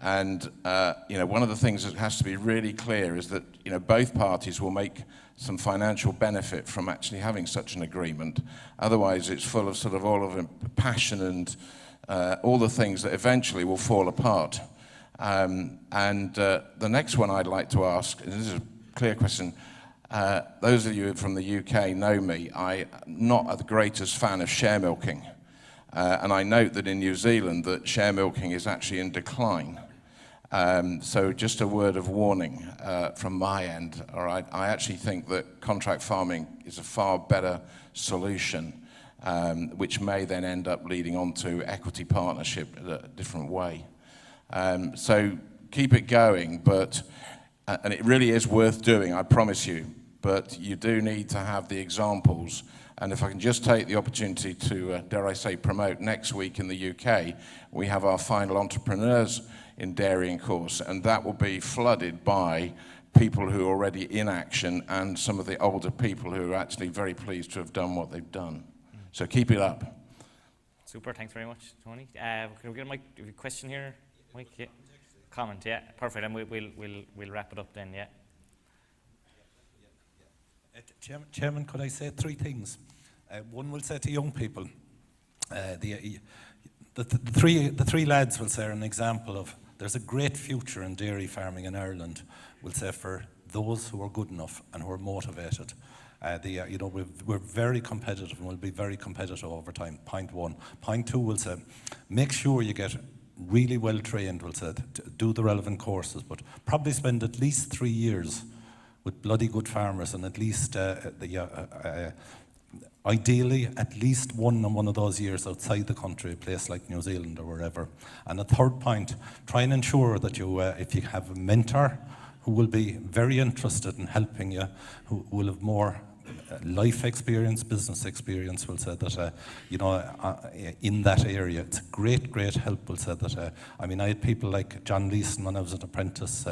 Speaker 8: and one of the things that has to be really clear is that both parties will make some financial benefit from actually having such an agreement. Otherwise, it's full of sort of all of passion and all the things that eventually will fall apart. The next one I'd like to ask, and this is a clear question, those of you from the UK know me, I'm not the greatest fan of share milking. And I note that in New Zealand that share milking is actually in decline. So just a word of warning from my end, all right? I actually think that contract farming is a far better solution, which may then end up leading on to equity partnership in a different way. So keep it going, and it really is worth doing, I promise you, but you do need to have the examples. And if I can just take the opportunity to, dare I say, promote next week in the UK, we have our final entrepreneurs in dairying course, and that will be flooded by people who are already in action and some of the older people who are actually very pleased to have done what they've done. So keep it up.
Speaker 1: Super, thanks very much, Tony. Can we get a mic, a question here? Mike, yeah. Comment, yeah, perfect, and we'll wrap it up then, yeah.
Speaker 9: Chairman, could I say three things? One will say to young people, the three lads will say are an example of there's a great future in dairy farming in Ireland, will say, for those who are good enough and who are motivated. We're very competitive and will be very competitive over time, point one. Point two will say, make sure you get really well trained, will say, to do the relevant courses, but probably spend at least 3 years with bloody good farmers, and at least ideally at least one of those years outside the country, a place like New Zealand or wherever. And a third point, try and ensure that you, if you have a mentor who will be very interested in helping you, who will have more life experience, business experience, will say that, in that area, it's a great help, will say that, I had people like John Leeson when I was an apprentice,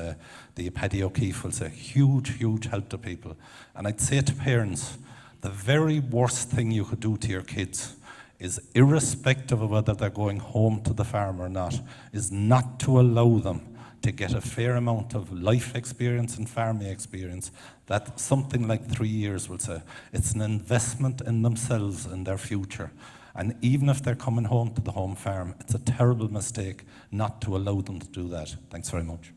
Speaker 9: the Paddy O'Keefe will say, huge help to people. And I'd say to parents, the very worst thing you could do to your kids is, irrespective of whether they're going home to the farm or not, is not to allow them to get a fair amount of life experience and farming experience. That something like 3 years will say. It's an investment in themselves and their future. And even if they're coming home to the home farm, it's a terrible mistake not to allow them to do that. Thanks very much.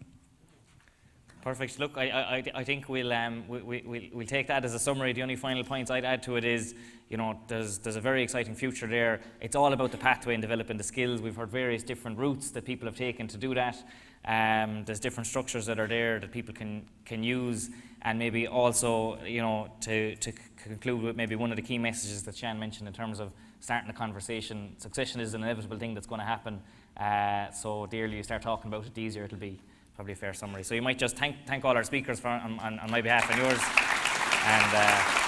Speaker 1: Perfect. Look, I think we'll take that as a summary. The only final points I'd add to it is, there's a very exciting future there. It's all about the pathway and developing the skills. We've heard various different routes that people have taken to do that. There's different structures that are there that people can use, and maybe also, to conclude with maybe one of the key messages that Shan mentioned in terms of starting a conversation. Succession is an inevitable thing that's going to happen. So the earlier you start talking about it, the easier it'll be. Probably a fair summary. So you might just thank all our speakers on my behalf and yours. And